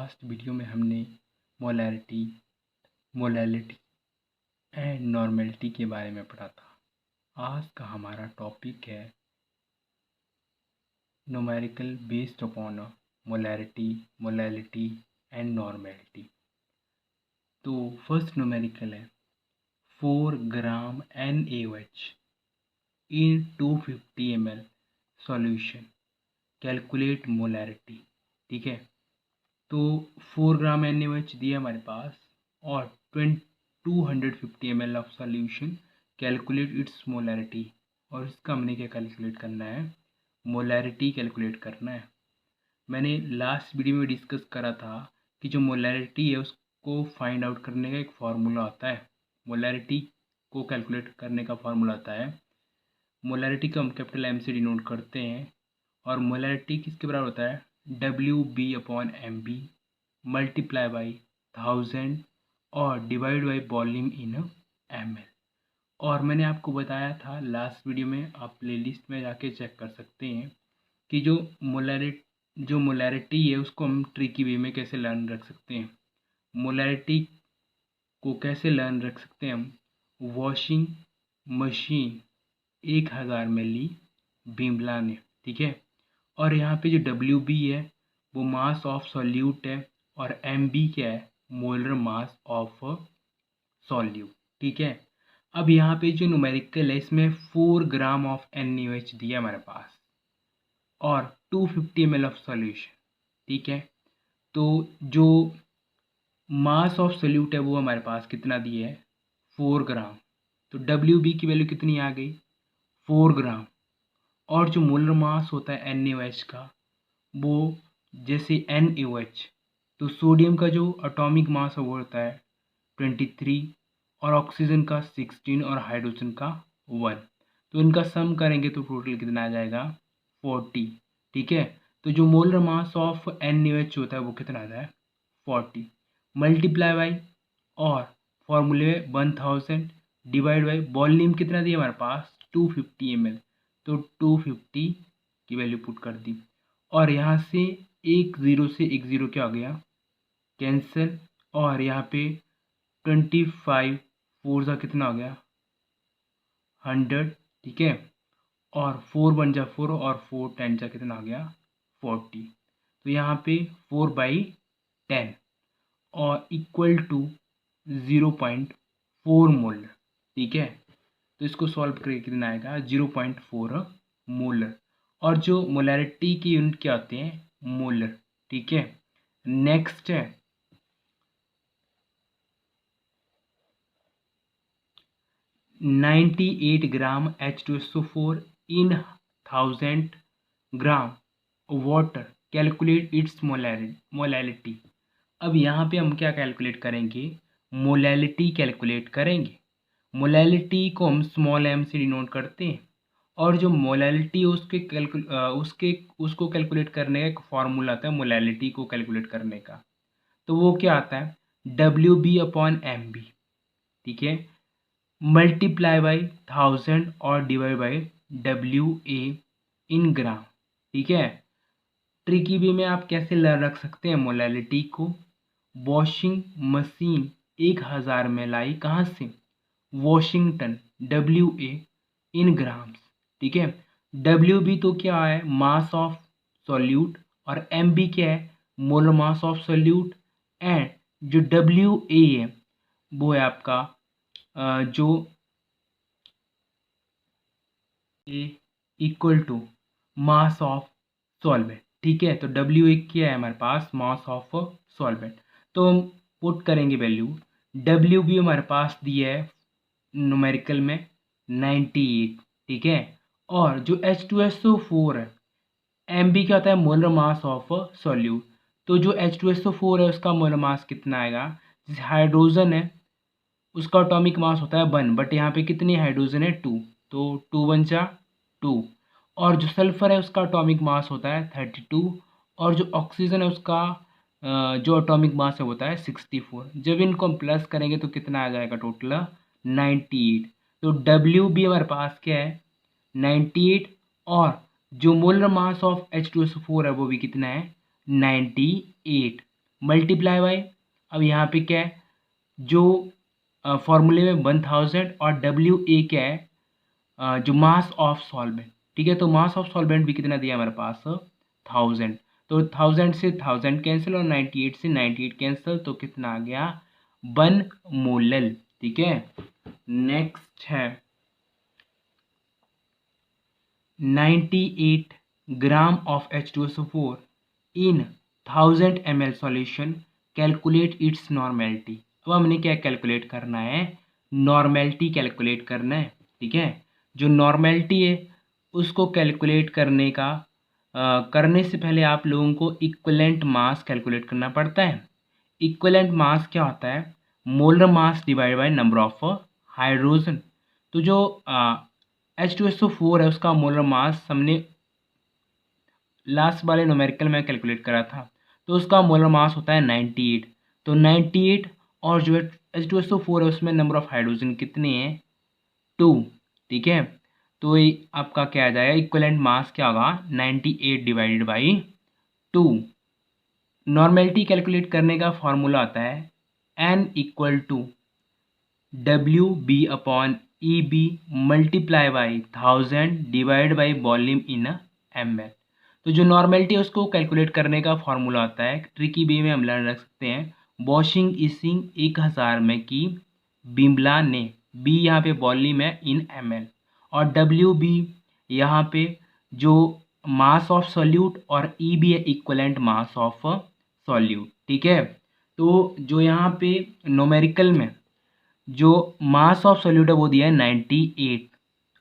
Last video में हमने molarity, molality and normality के बारे में पढ़ा था। आज का हमारा टॉपिक है numerical based upon molarity, molality and normality. तो फर्स्ट न्यूमेरिकल है 4 ग्राम NaOH in 250 ml solution, calculate molarity. ठीक है, तो 4 ग्राम NaOH दिया हमारे पास और 250 ml of solution, calculate its molarity. और इसका हमने क्या कैलकुलेट करना है, मोलैरिटी कैलकुलेट करना है। मैंने लास्ट वीडियो में डिस्कस करा था कि जो मोलैरिटी है उसको फाइंड आउट करने का एक फार्मूला आता है। मोलैरिटी को कैलकुलेट करने का फार्मूला आता है, मोलैरिटी को हम कैपिटल M से डिनोट करते हैं। और मोलैरिटी किसके बराबर होता है, WB/MB मल्टीप्लाई बाई 1000 और divide by volume in ml। और मैंने आपको बताया था लास्ट वीडियो में, आप प्लेलिस्ट में जाके चेक कर सकते हैं कि जो मोलैरिटी है उसको हम ट्रिकी वे में कैसे लर्न रख सकते हैं। मोलैरिटी को कैसे लर्न रख सकते हैं हम, वॉशिंग मशीन 1000 मिली बिमला ने। ठीक है, और यहाँ पे जो WB है वो मास ऑफ सॉल्यूट है और MB क्या है, मोलर मास ऑफ सॉल्यूट। ठीक है, अब यहाँ पे जो न्यूमेरिकल है इसमें 4 ग्राम ऑफ NaOH दिया हमारे पास और 250 ml ऑफ सॉल्यूशन। ठीक है, तो जो मास ऑफ सॉल्यूट है वो हमारे पास कितना दिया है, 4 ग्राम। तो WB की वैल्यू कितनी आ गई, 4 ग्राम। और जो मोलर मास होता है NaOH का वो जैसे NaOH, तो सोडियम का जो एटॉमिक मास है वो होता है 23 और ऑक्सीजन का 16 और हाइड्रोजन का 1। तो इनका सम करेंगे तो टोटल कितना आ जाएगा, 40। ठीक है, तो जो मोलर मास ऑफ NaOH होता है वो कितना आता है, 40 मल्टीप्लाई बाई और फॉर्मूले 1000 डिवाइड बाई वॉल्यूम कितना दिया हमारे पास, 250 ml। तो 250 की वैल्यू पुट कर दी और यहाँ से एक ज़ीरो से एक ज़ीरो क्या हो गया, कैंसिल। और यहाँ पे 25 4 सा कितना हो गया, 100। ठीक है, और 4 1 जा 4 और 4 10 जा कितना हो गया, 40। तो यहाँ पे 4/10 और इक्वल टू 0.4 मोलर। ठीक है, तो इसको सॉल्व करके कितना आएगा, 0.4 मोलर। और जो मोलैरिटी की यूनिट क्या होते हैं, मोलर। ठीक है, नेक्स्ट है 98 ग्राम H2SO4 इन 1000 gram water, calculate its molality. अब यहाँ पे हम क्या कैलकुलेट करेंगे, मोलैलिटी कैलकुलेट करेंगे। मोलैलिटी को हम स्मॉल m से डिनोट करते हैं और जो मोलैलिटी उसको कैलकुलेट करने का एक फार्मूला आता है मोलैलिटी को कैलकुलेट करने का। तो वो क्या आता है, WB/MB। ठीक है, मल्टीप्लाई बाई 1000 और डिवाइड बाई WA इन ग्राम। ठीक है, ट्रिकी वे में आप कैसे रख सकते हैं मोलैलिटी को, वॉशिंग मशीन 1000 में लाई कहाँ से, वॉशिंगटन, WA इन ग्राम्स। ठीक है, WB तो क्या है, मास ऑफ सॉल्यूट, और MB क्या है, molar mass of solute. And जो WA है वो है आपका जो A equal to mass of solvent. ठीक है, तो WA क्या है हमारे पास, मास ऑफ सॉल्वेंट। तो हम पुट करेंगे वैल्यू, WB हमारे पास दिया है न्यूमेरिकल में 98। ठीक है, और जो H2SO4 है, MB क्या होता है, मोलर मास ऑफ सॉल्यूट। तो जो H2SO4 है उसका मोलर मास कितना आएगा, जैसे हाइड्रोजन है उसका एटॉमिक मास होता है 1, बट यहाँ पे कितनी हाइड्रोजन है, 2, तो 2 1 जा 2। और जो सल्फर है उसका एटॉमिक मास होता है 32 और जो ऑक्सीजन है उसका जो एटॉमिक मास है होता है 64। जब इनको हम प्लस करेंगे तो कितना आ जाएगा, टोटल 98। तो WB हमारे पास क्या है, 98, और जो मोलर मास ऑफ H2SO4 है वो भी कितना है, 98। मल्टीप्लाई बाई, अब यहाँ पे क्या है, जो फॉर्मूले में 1000 और डब्ल्यू ए क्या है, जो मास ऑफ सॉल्वेंट, ठीक है। तो मास ऑफ सॉल्वेंट भी कितना दिया हमारे पास, 1000। तो 1000 से 1000 कैंसिल और 98 से 98 कैंसिल, तो कितना आ गया, 1 मोलल, ठीक है। नेक्स्ट है 98 gram of H2SO4 in 1000 ml solution, calculate its normality. अब हमने क्या कैलकुलेट करना है, नॉर्मेलिटी कैलकुलेट करना है, ठीक है। जो नॉर्मेलिटी है उसको कैलकुलेट करने का करने से पहले आप लोगों को इक्विवेलेंट मास कैलकुलेट करना पड़ता है। इक्विवेलेंट मास क्या होता है, molar mass divide by number of hydrogen. तो जो H2SO4 है उसका मोलर मास हमने लास्ट वाले न्यूमेरिकल में कैलकुलेट करा था, तो उसका मोलर मास होता है 98। तो 98 और जो H2SO4 है उसमें नंबर ऑफ हाइड्रोजन कितने हैं, 2, ठीक है। तो ये आपका क्या आ जाएगा, इक्विवेलेंट मास क्या होगा, 98 डिवाइडेड बाई 2। नॉर्मेलिटी कैलकुलेट करने का फॉर्मूला आता है N equal to W B upon E B multiply by 1000 divide by volume in ml। तो जो नॉर्मेलिटी है उसको कैलकुलेट करने का फॉर्मूला आता है, ट्रिकी वे में हम लर्न रख सकते हैं, वॉशिंग इसिंग 1000 में की बिमला ने, बी यहाँ पे वॉल्यूम है इन ml, और डब्ल्यू बी यहाँ पे जो मास ऑफ सॉल्यूट, और ई बी है इक्वलेंट मास ऑफ सॉल्यूट, ठीक है। तो जो यहाँ पे न्यूमेरिकल में जो मास ऑफ सॉल्यूट है वो दिया है 98,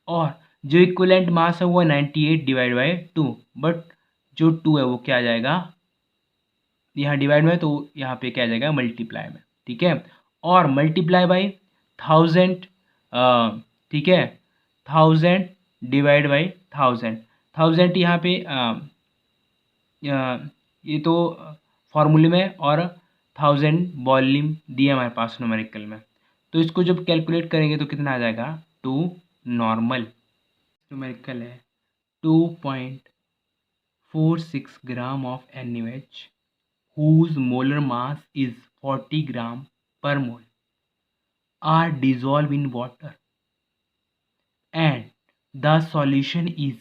और जो इक्विवेलेंट मास है वो है 98 डिवाइड बाई 2, बट जो 2 है वो क्या आ जाएगा, यहाँ डिवाइड में, तो यहाँ पे क्या आ जाएगा, मल्टीप्लाई में, ठीक है। और मल्टीप्लाई बाई 1000, ठीक है, 1000 डिवाइड बाई 1000, 1000 यहाँ पे ये तो फॉर्मूले में, और 1000 वॉल्यूम दिया हमारे पास न्यूमेरिकल में। तो इसको जब कैलकुलेट करेंगे तो कितना आ जाएगा, 2 नॉर्मल। न्यूमेरिकल है 2.46 gram of NaOH whose molar mass is 40 gram per mole are dissolved in water and the solution is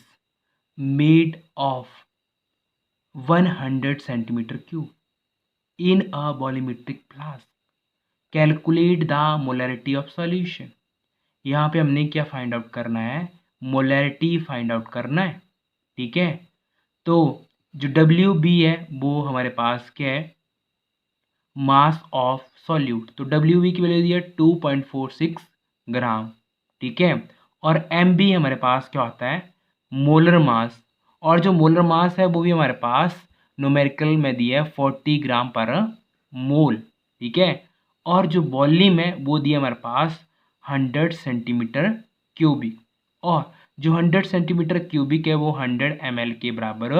made of 100 centimeter cube in a volumetric flask. Calculate the molarity of solution. यहाँ पे हमने क्या find out करना है, molarity find out करना है, ठीक है। तो जो डब्ल्यू बी है वो हमारे पास क्या है, मास ऑफ सॉल्यूट, तो डब्ल्यू बी की वैल्यू दी है 2.46 ग्राम, ठीक है। और एम बी हमारे पास क्या होता है, मोलर मास, और जो मोलर मास है वो भी हमारे पास न्यूमेरिकल में दिया है 40 ग्राम पर मोल, ठीक है। और जो वॉल्यूम है वो दिया हमारे पास 100 सेंटीमीटर क्यूबिक, और जो 100 सेंटीमीटर क्यूबिक है वो 100 ml के बराबर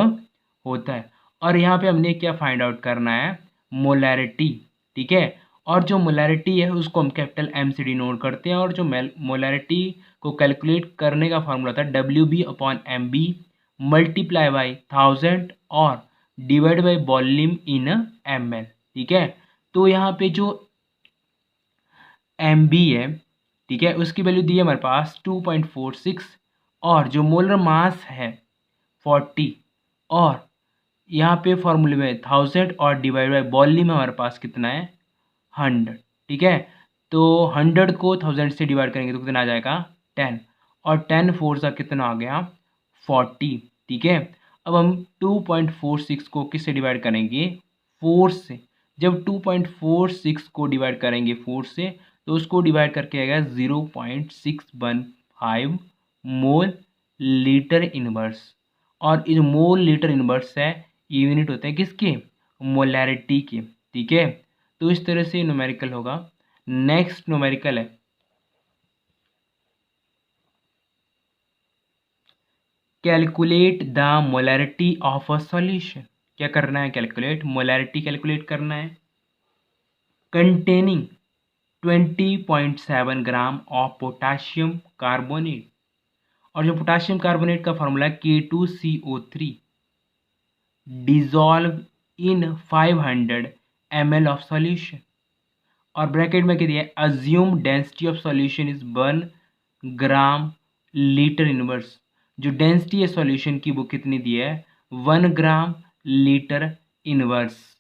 होता है। और यहाँ पे हमने क्या फाइंड आउट करना है, मोलैरिटी, ठीक है। और जो मोलैरिटी है उसको हम कैपिटल एम से डिनोट करते हैं, और जो मोलैरिटी को कैलकुलेट करने का फॉर्मूला था W B upon M B multiply by 1000 और divide by volume in ml, ठीक है। तो यहाँ पे जो एम बी है, ठीक है, उसकी वैल्यू दी है हमारे पास 2.46, और जो मोलर मास है 40, और यहाँ पे फॉर्मूले में 1000 और डिवाइड बाई वॉल्यूम हमारे पास कितना है, 100, ठीक है। तो 100 को 1000 से डिवाइड करेंगे तो कितना आ जाएगा, 10, और 10 4 का कितना आ गया, 40, ठीक है। अब हम 2.46 को किससे डिवाइड करेंगे, 4 से। जब 2.46 को डिवाइड करेंगे 4 से तो उसको डिवाइड करके आएगा 0.615 मोल लीटर इनवर्स, और ये जो मोल लीटर इनवर्स है ये यूनिट होते हैं किसके, मोलैरिटी के, ठीक है। तो इस तरह से न्यूमेरिकल होगा। नेक्स्ट न्यूमेरिकल है calculate the molarity of a solution. क्या करना है, कैलकुलेट मोलैरिटी कैलकुलेट करना है containing 20.7 gram of potassium carbonate, और जो पोटाशियम कार्बोनेट का फॉर्मूला है K2CO3 dissolve in 500 ml of solution, और ब्रैकेट में क्या दिया है, assume density of solution is 1 gram litre inverse. जो डेंसिटी है सॉल्यूशन की वो कितनी दी है, 1 ग्राम litre inverse.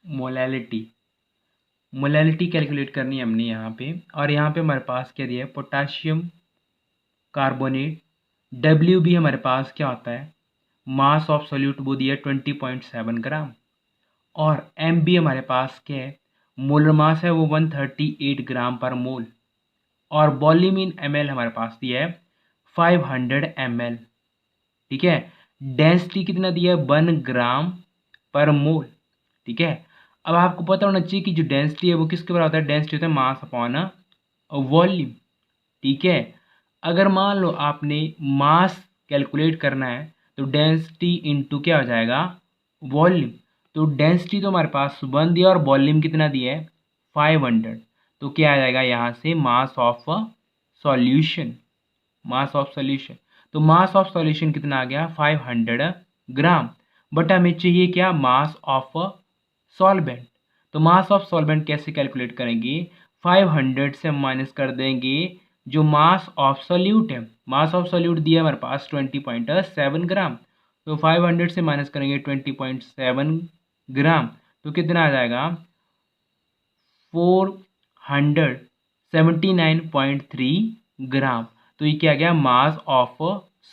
Molality, molality calculate करनी है हमने यहाँ पे, और यहाँ पे हमारे पास क्या दिया है, पोटाशियम कार्बोनेट, डब्ल्यू भी हमारे पास क्या होता है, मास ऑफ सोल्यूट, वो दिया है 20.7 ग्राम, और एम भी हमारे पास क्या है, मोलर मास है वो 138 ग्राम पर मोल, और वॉल्यूम इन एम एल हमारे पास दिया है 500 ml। ठीक है, डेंसिटी कितना दिया है, 1 ग्राम पर मोल। ठीक है, अब आपको पता होना चाहिए कि जो डेंसिटी है वो किसके बराबर होता है, डेंसिटी होता है मास अपॉन वॉल्यूम। ठीक है, अगर मान लो आपने मास कैलकुलेट करना है तो डेंसिटी इंटू क्या हो जाएगा, वॉल्यूम। तो डेंसिटी तो हमारे पास 1 दिया और वॉल्यूम कितना दिया है, 500। तो क्या आ जाएगा यहाँ से, mass of solution, mass of solution. तो मास ऑफ सॉल्यूशन कितना आ गया, 500 ग्राम। बट हमें चाहिए क्या, मास ऑफ सॉल्वेंट। तो मास ऑफ सॉल्वेंट कैसे कैलकुलेट करेंगे, 500 से हम माइनस कर देंगे जो मास ऑफ सॉल्यूट है। मास ऑफ सॉल्यूट दिया है हमारे पास 20.7 ग्राम, तो 500 से माइनस करेंगे 20.7 ग्राम, तो कितना आ जाएगा, 479.3 ग्राम। तो ये क्या गया, मास ऑफ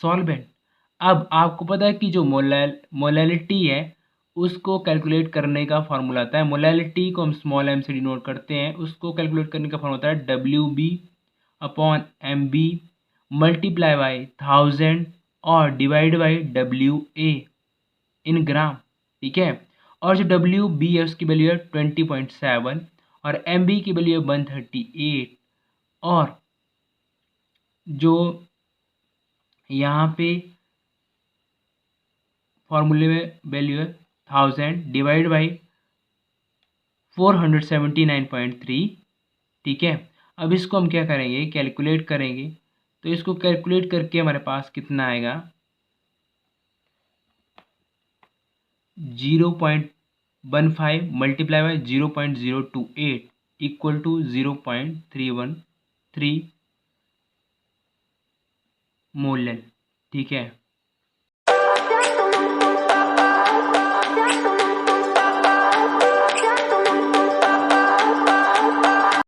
सॉल्वेंट। अब आपको पता है कि जो मोलैलिटी है उसको कैलकुलेट करने का फॉर्मूला आता है, मोलैलिटी को हम स्मॉल m से डिनोट करते हैं, उसको कैलकुलेट करने का फॉर्मूला होता है WB upon MB multiply by 1000 और डिवाइड बाई WA इन ग्राम। ठीक है, और जो WB है उसकी वैल्यू है 20.7 और MB की वैल्यू है 138, और जो यहाँ पे फॉर्मूले में वैल्यू है 1000 डिवाइड बाई 479.3। ठीक है, अब इसको हम क्या करेंगे, कैलकुलेट करेंगे। तो इसको कैलकुलेट करके हमारे पास कितना आएगा, 0.15 मल्टीप्लाई बाई 0.028 इक्वल टू 0.313 मोल। ठीक है,